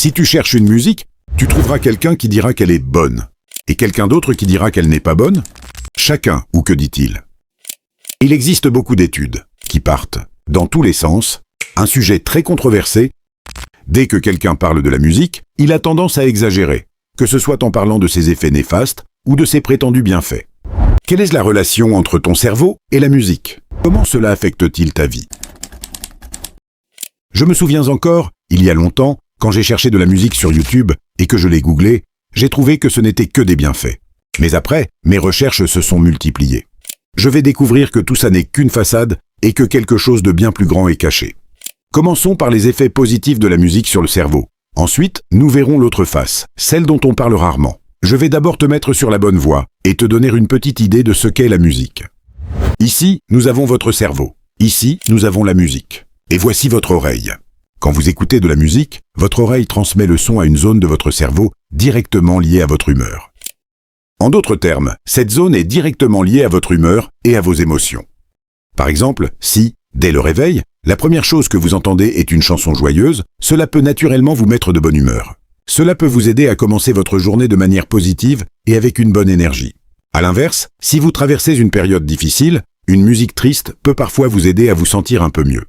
Si tu cherches une musique, tu trouveras quelqu'un qui dira qu'elle est bonne, et quelqu'un d'autre qui dira qu'elle n'est pas bonne. Chacun, ou que dit-il? Il existe beaucoup d'études qui partent dans tous les sens, un sujet très controversé. Dès que quelqu'un parle de la musique, il a tendance à exagérer, que ce soit en parlant de ses effets néfastes ou de ses prétendus bienfaits. Quelle est la relation entre ton cerveau et la musique? Comment cela affecte-t-il ta vie? Je me souviens encore, il y a longtemps, quand j'ai cherché de la musique sur YouTube et que je l'ai googlé, j'ai trouvé que ce n'était que des bienfaits. Mais après, mes recherches se sont multipliées. Je vais découvrir que tout ça n'est qu'une façade et que quelque chose de bien plus grand est caché. Commençons par les effets positifs de la musique sur le cerveau. Ensuite, nous verrons l'autre face, celle dont on parle rarement. Je vais d'abord te mettre sur la bonne voie et te donner une petite idée de ce qu'est la musique. Ici, nous avons votre cerveau. Ici, nous avons la musique. Et voici votre oreille. Quand vous écoutez de la musique, votre oreille transmet le son à une zone de votre cerveau directement liée à votre humeur. En d'autres termes, cette zone est directement liée à votre humeur et à vos émotions. Par exemple, si, dès le réveil, la première chose que vous entendez est une chanson joyeuse, cela peut naturellement vous mettre de bonne humeur. Cela peut vous aider à commencer votre journée de manière positive et avec une bonne énergie. À l'inverse, si vous traversez une période difficile, une musique triste peut parfois vous aider à vous sentir un peu mieux.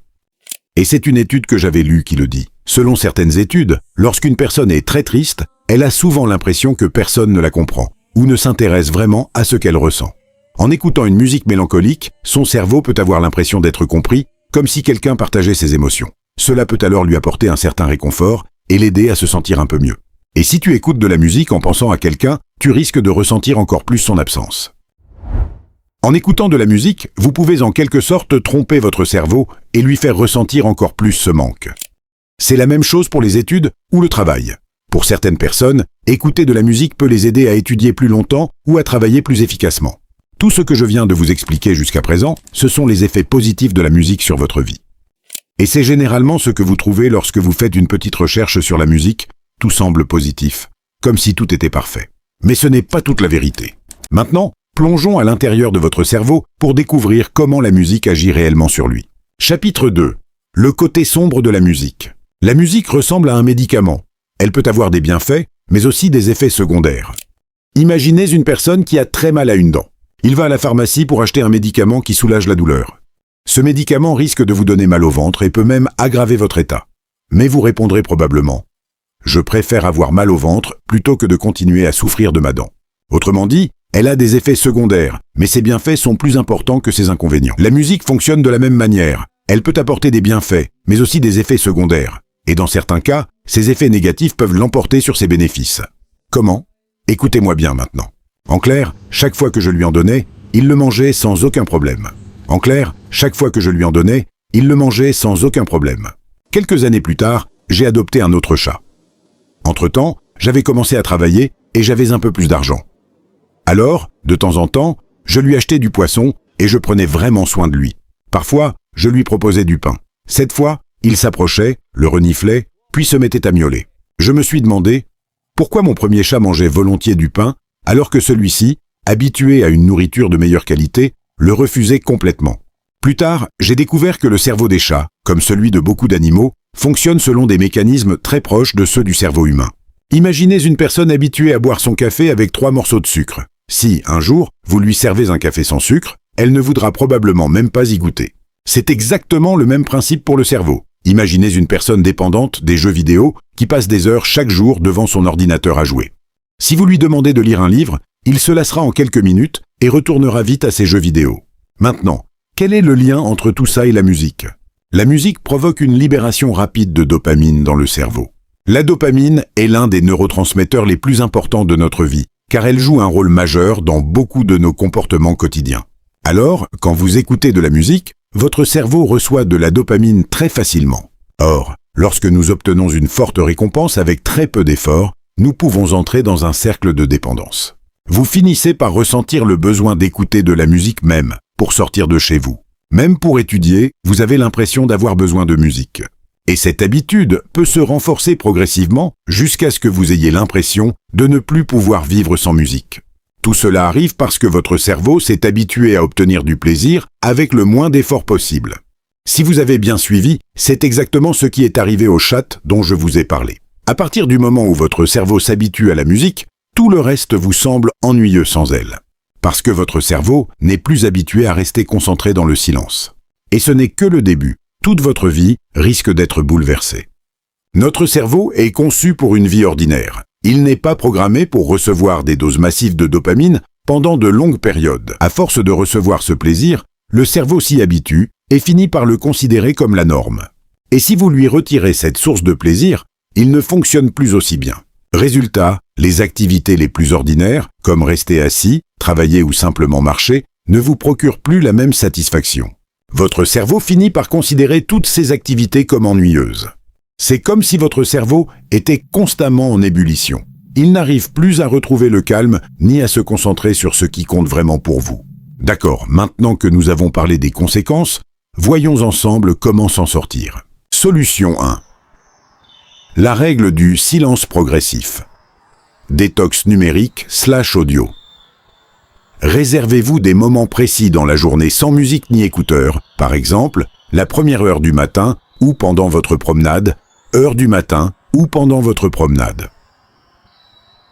Et c'est une étude que j'avais lue qui le dit. Selon certaines études, lorsqu'une personne est très triste, elle a souvent l'impression que personne ne la comprend ou ne s'intéresse vraiment à ce qu'elle ressent. En écoutant une musique mélancolique, son cerveau peut avoir l'impression d'être compris, comme si quelqu'un partageait ses émotions. Cela peut alors lui apporter un certain réconfort et l'aider à se sentir un peu mieux. Et si tu écoutes de la musique en pensant à quelqu'un, tu risques de ressentir encore plus son absence. En écoutant de la musique, vous pouvez en quelque sorte tromper votre cerveau et lui faire ressentir encore plus ce manque. C'est la même chose pour les études ou le travail. Pour certaines personnes, écouter de la musique peut les aider à étudier plus longtemps ou à travailler plus efficacement. Tout ce que je viens de vous expliquer jusqu'à présent, ce sont les effets positifs de la musique sur votre vie. Et c'est généralement ce que vous trouvez lorsque vous faites une petite recherche sur la musique. Tout semble positif, comme si tout était parfait. Mais ce n'est pas toute la vérité. Maintenant, plongeons à l'intérieur de votre cerveau pour découvrir comment la musique agit réellement sur lui. Chapitre 2. Le côté sombre de la musique. La musique ressemble à un médicament. Elle peut avoir des bienfaits, mais aussi des effets secondaires. Imaginez une personne qui a très mal à une dent. Il va à la pharmacie pour acheter un médicament qui soulage la douleur. Ce médicament risque de vous donner mal au ventre et peut même aggraver votre état. Mais vous répondrez probablement: je préfère avoir mal au ventre plutôt que de continuer à souffrir de ma dent. Autrement dit, elle a des effets secondaires, mais ses bienfaits sont plus importants que ses inconvénients. La musique fonctionne de la même manière. Elle peut apporter des bienfaits, mais aussi des effets secondaires. Et dans certains cas, ces effets négatifs peuvent l'emporter sur ses bénéfices. Comment? Écoutez-moi bien maintenant. En clair, chaque fois que je lui en donnais, il le mangeait sans aucun problème. En clair, chaque fois que je lui en donnais, il le mangeait sans aucun problème. Quelques années plus tard, j'ai adopté un autre chat. Entre-temps, j'avais commencé à travailler et j'avais un peu plus d'argent. Alors, de temps en temps, je lui achetais du poisson et je prenais vraiment soin de lui. Parfois, je lui proposais du pain. Cette fois, il s'approchait, le reniflait, puis se mettait à miauler. Je me suis demandé pourquoi mon premier chat mangeait volontiers du pain alors que celui-ci, habitué à une nourriture de meilleure qualité, le refusait complètement. Plus tard, j'ai découvert que le cerveau des chats, comme celui de beaucoup d'animaux, fonctionne selon des mécanismes très proches de ceux du cerveau humain. Imaginez une personne habituée à boire son café avec 3 morceaux de sucre. Si, un jour, vous lui servez un café sans sucre, elle ne voudra probablement même pas y goûter. C'est exactement le même principe pour le cerveau. Imaginez une personne dépendante des jeux vidéo qui passe des heures chaque jour devant son ordinateur à jouer. Si vous lui demandez de lire un livre, il se lassera en quelques minutes et retournera vite à ses jeux vidéo. Maintenant, quel est le lien entre tout ça et la musique? La musique provoque une libération rapide de dopamine dans le cerveau. La dopamine est l'un des neurotransmetteurs les plus importants de notre vie, car elle joue un rôle majeur dans beaucoup de nos comportements quotidiens. Alors, quand vous écoutez de la musique, votre cerveau reçoit de la dopamine très facilement. Or, lorsque nous obtenons une forte récompense avec très peu d'efforts, nous pouvons entrer dans un cercle de dépendance. Vous finissez par ressentir le besoin d'écouter de la musique même, pour sortir de chez vous. Même pour étudier, vous avez l'impression d'avoir besoin de musique. Et cette habitude peut se renforcer progressivement jusqu'à ce que vous ayez l'impression de ne plus pouvoir vivre sans musique. Tout cela arrive parce que votre cerveau s'est habitué à obtenir du plaisir avec le moins d'efforts possible. Si vous avez bien suivi, c'est exactement ce qui est arrivé au chat dont je vous ai parlé. À partir du moment où votre cerveau s'habitue à la musique, tout le reste vous semble ennuyeux sans elle. Parce que votre cerveau n'est plus habitué à rester concentré dans le silence. Et ce n'est que le début. Toute votre vie risque d'être bouleversée. Notre cerveau est conçu pour une vie ordinaire. Il n'est pas programmé pour recevoir des doses massives de dopamine pendant de longues périodes. À force de recevoir ce plaisir, le cerveau s'y habitue et finit par le considérer comme la norme. Et si vous lui retirez cette source de plaisir, il ne fonctionne plus aussi bien. Résultat, les activités les plus ordinaires, comme rester assis, travailler ou simplement marcher, ne vous procurent plus la même satisfaction. Votre cerveau finit par considérer toutes ces activités comme ennuyeuses. C'est comme si votre cerveau était constamment en ébullition. Il n'arrive plus à retrouver le calme ni à se concentrer sur ce qui compte vraiment pour vous. D'accord, maintenant que nous avons parlé des conséquences, voyons ensemble comment s'en sortir. Solution 1. La règle du silence progressif. Détox numérique / audio. Réservez-vous des moments précis dans la journée sans musique ni écouteurs, par exemple, la première heure du matin ou pendant votre promenade, heure du matin ou pendant votre promenade.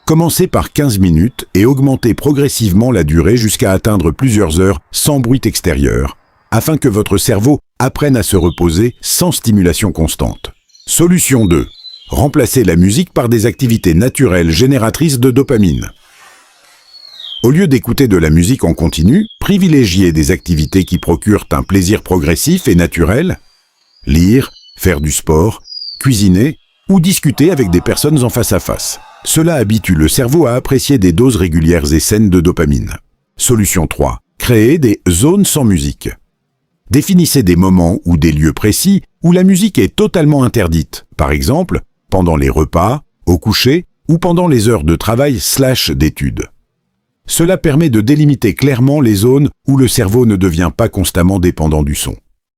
Commencez par 15 minutes et augmentez progressivement la durée jusqu'à atteindre plusieurs heures sans bruit extérieur, afin que votre cerveau apprenne à se reposer sans stimulation constante. Solution 2. Remplacez la musique par des activités naturelles génératrices de dopamine. Au lieu d'écouter de la musique en continu, privilégiez des activités qui procurent un plaisir progressif et naturel. Lire, faire du sport, cuisiner ou discuter avec des personnes en face à face. Cela habitue le cerveau à apprécier des doses régulières et saines de dopamine. Solution 3. Créez des zones sans musique. Définissez des moments ou des lieux précis où la musique est totalement interdite. Par exemple, pendant les repas, au coucher ou pendant les heures de travail / d'études. Cela permet de délimiter clairement les zones où le cerveau ne devient pas constamment dépendant du son.